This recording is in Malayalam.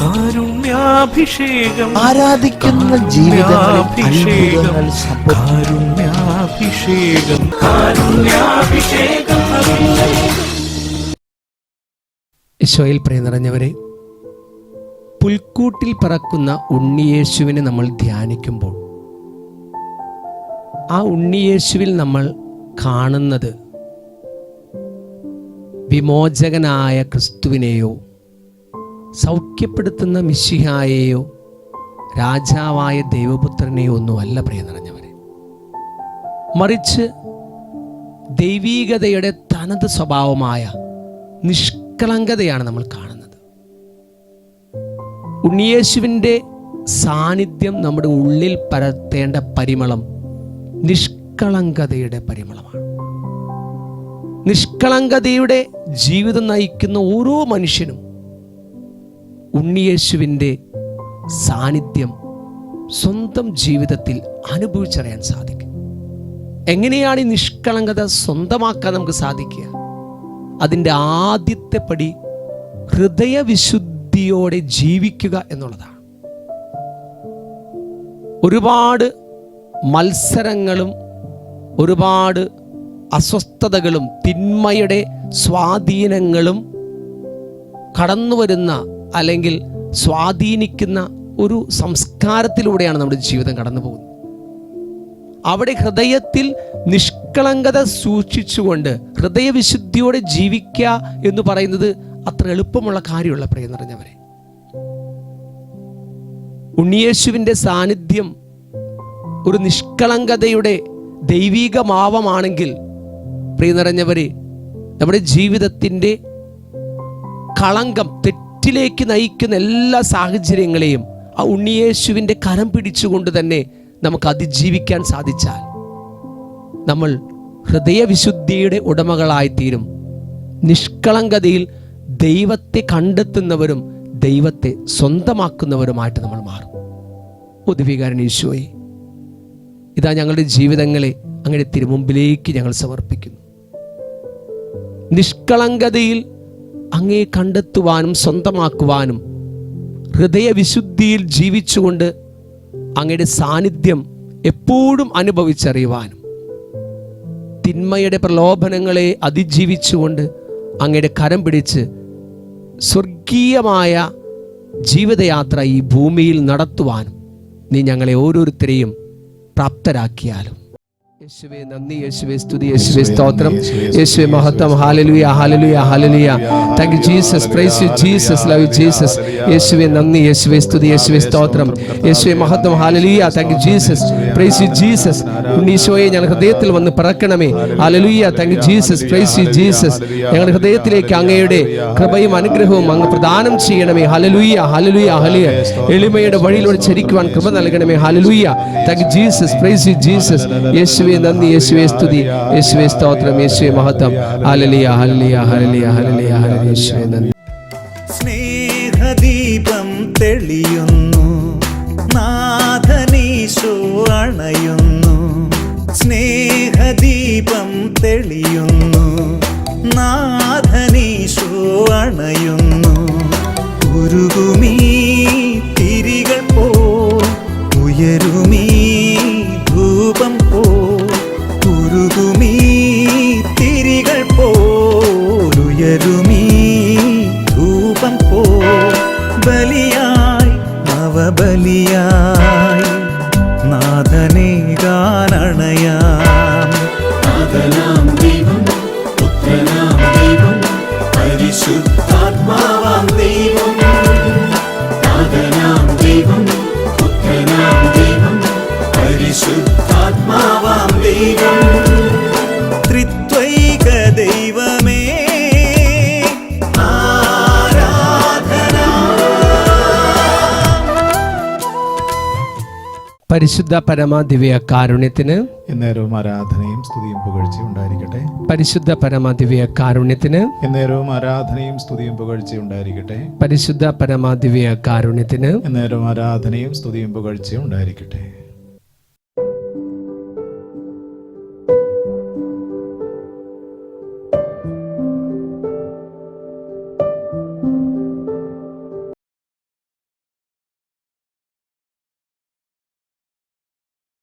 കാരുണ്യാഭിഷേകം, ആരാധിക്കുന്ന ജീവിതങ്ങളിൽ കാരുണ്യാഭിഷേകം, കാരുണ്യാഭിഷേകം. ഈശോയിൽ പ്രിയ നിറഞ്ഞവരെ, പുൽക്കൂട്ടിൽ പറക്കുന്ന ഉണ്ണിയേശുവിനെ നമ്മൾ ധ്യാനിക്കുമ്പോൾ ആ ഉണ്ണിയേശുവിൽ നമ്മൾ കാണുന്നത് വിമോചകനായ ക്രിസ്തുവിനെയോ സൗഖ്യപ്പെടുത്തുന്ന മിശിഹായെയോ രാജാവായ ദൈവപുത്രനെയോ ഒന്നുമല്ല പ്രിയ നിറഞ്ഞവരെ. മറിച്ച് ദൈവീകതയുടെ തനത് സ്വഭാവമായ നിഷ്കളങ്കതയാണ് നമ്മൾ കാണുന്നത്. ഉണ്ണിയേശുവിൻ്റെ സാന്നിധ്യം നമ്മുടെ ഉള്ളിൽ പരത്തേണ്ട പരിമളം നിഷ്കളങ്കതയുടെ പരിമളമാണ്. നിഷ്കളങ്കതയുടെ ജീവിതം നയിക്കുന്ന ഓരോ മനുഷ്യനും ഉണ്ണിയേശുവിൻ്റെ സാന്നിധ്യം സ്വന്തം ജീവിതത്തിൽ അനുഭവിച്ചറിയാൻ സാധിക്കും. എങ്ങനെയാണ് ഈ നിഷ്കളങ്കത സ്വന്തമാക്കാൻ നമുക്ക് സാധിക്കുക? അതിൻ്റെ ആദ്യത്തെ പടി ഹൃദയവിശുദ്ധിയോടെ ജീവിക്കുക എന്നുള്ളതാണ്. ഒരുപാട് മത്സരങ്ങളും ഒരുപാട് അസ്വസ്ഥതകളും തിന്മയുടെ സ്വാധീനങ്ങളും കടന്നു വരുന്ന അല്ലെങ്കിൽ സ്വാധീനിക്കുന്ന ഒരു സംസ്കാരത്തിലൂടെയാണ് നമ്മുടെ ജീവിതം കടന്നു പോകുന്നത്. അവിടെ ഹൃദയത്തിൽ നിഷ്കളങ്കത സൂക്ഷിച്ചുകൊണ്ട് ഹൃദയവിശുദ്ധിയോടെ ജീവിക്കുക എന്ന് പറയുന്നത് അത്ര എളുപ്പമുള്ള കാര്യമുള്ള പ്രിയ നിറഞ്ഞവരെ. ഉണ്ണിയേശുവിൻ്റെ സാന്നിധ്യം ഒരു നിഷ്കളങ്കതയുടെ ദൈവിക ഭാവമാണെങ്കിൽ പ്രിയ നിറഞ്ഞവരെ, നമ്മുടെ ജീവിതത്തിൻ്റെ കളങ്കം തെറ്റിലേക്ക് നയിക്കുന്ന എല്ലാ സാഹചര്യങ്ങളെയും ആ ഉണ്ണിയേശുവിൻ്റെ കരം പിടിച്ചുകൊണ്ട് തന്നെ നമുക്ക് അതിജീവിക്കാൻ സാധിച്ചാൽ നമ്മൾ ഹൃദയവിശുദ്ധിയുടെ ഉടമകളായിത്തീരും. നിഷ്കളങ്കതയിൽ ദൈവത്തെ കണ്ടെത്തുന്നവരും ദൈവത്തെ സ്വന്തമാക്കുന്നവരുമായിട്ട് നമ്മൾ മാറും. ഉദ്വികാരൻ ഈശോയെ, ഇതാ ഞങ്ങളുടെ ജീവിതങ്ങളെ അങ്ങയുടെ തിരുമുമ്പിലേക്ക് ഞങ്ങൾ സമർപ്പിക്കുന്നു. നിഷ്കളങ്കതയിൽ അങ്ങയെ കണ്ടെത്തുവാനും സ്വന്തമാക്കുവാനും ഹൃദയവിശുദ്ധിയിൽ ജീവിച്ചുകൊണ്ട് അങ്ങയുടെ സാന്നിധ്യം എപ്പോഴും അനുഭവിച്ചറിയുവാനും തിന്മയുടെ പ്രലോഭനങ്ങളെ അതിജീവിച്ചുകൊണ്ട് അങ്ങയുടെ കരം പിടിച്ച് സ്വർഗീയമായ ജീവിതയാത്ര ഈ ഭൂമിയിൽ നടത്തുവാനും നീ ഞങ്ങളെ ഓരോരുത്തരെയും പ്രാപ്തരാക്കിയാലും. യേശുവേ നന്ദി, യേശുവേ സ്തുതി, യേശുവേ സ്തോത്രം, യേശുവേ മഹത്വം. ഹല്ലേലൂയ, ഹല്ലേലൂയ, ഹല്ലേലൂയ. Thank you Jesus, praise you Jesus, love you Jesus. യേശുവേ നന്ദി, യേശുവേ സ്തുതി, യേശുവേ സ്തോത്രം, യേശുവേ മഹത്വം. ഹല്ലേലൂയ, thank you Jesus, praise you Jesus. ഉണ്ണീശോയെ ഞങ്ങളുടെ ഹൃദയത്തിൽ വന്ന് പിറക്കണമേ. ഹല്ലേലൂയ, thank you Jesus, praise you Jesus. ഞങ്ങളുടെ ഹൃദയത്തിലേക്ക് അങ്ങയുടെ കൃപയും അനുഗ്രഹവും അങ്ങ് പ്രദാനം ചെയ്യണമേ. Hallelujah, hallelujah, hallelujah. എളിമയുടെ വഴിയിലൂടെ ചരിക്കുവാൻ കൃപ നൽകണമേ. Hallelujah, thank you Jesus, praise you Jesus. യേശുവേ നന്ദി, യേശുവേ സ്തുതി, യേശുവേ സ്തോത്രം, യേശുവേ മഹത്വം. Hallelujah, hallelujah, hallelujah, hallelujah, hallelujah. യേശുവേ നന്ദി. സ്നേഹദീപം തെളിയുന്നു, നാഥനീശോ അണയുന്നു. സ്നേഹദീപം തെളിയുന്നു, നാഥനീശോ അണയുന്നു. ഉരുകുമീ തിരികൾ പോ ഉയരുമീ ധൂപം പോ, ഉരുകുമീ തിരികൾ പോലുയരുമീ ധൂപം പോ. ബലിയായി നവബലിയായി നാഥനെ ഗാനണയാം. നാഥനാം ദൈവം, പുത്രനാം ദൈവം, പരിശുദ്ധാത്മാവാം ദൈവം. നാഥനാം ദൈവം, പുത്രനാം ദൈവം, പരിശുദ്ധാത്മാവാം ദൈവം. ത്രിത്വൈക ദൈവമേ ആരാധന. പരിശുദ്ധ പരമ ദിവ്യ കാരുണ്യത്തിന് എന്നേരവും ആരാധനയും സ്തുതിയും പുകഴ്ചയും ഉണ്ടായിരിക്കട്ടെ. പരിശുദ്ധ പരമ ദിവ്യ കാരുണ്യത്തിന് എന്നേരവും ആരാധനയും സ്തുതിയും പുകഴ്ചയും ഉണ്ടായിരിക്കട്ടെ. പരിശുദ്ധ പരമ ദിവ്യ കാരുണ്യത്തിന് എന്നേരവും ആരാധനയും സ്തുതിയും പുകഴ്ചയും ഉണ്ടായിരിക്കട്ടെ.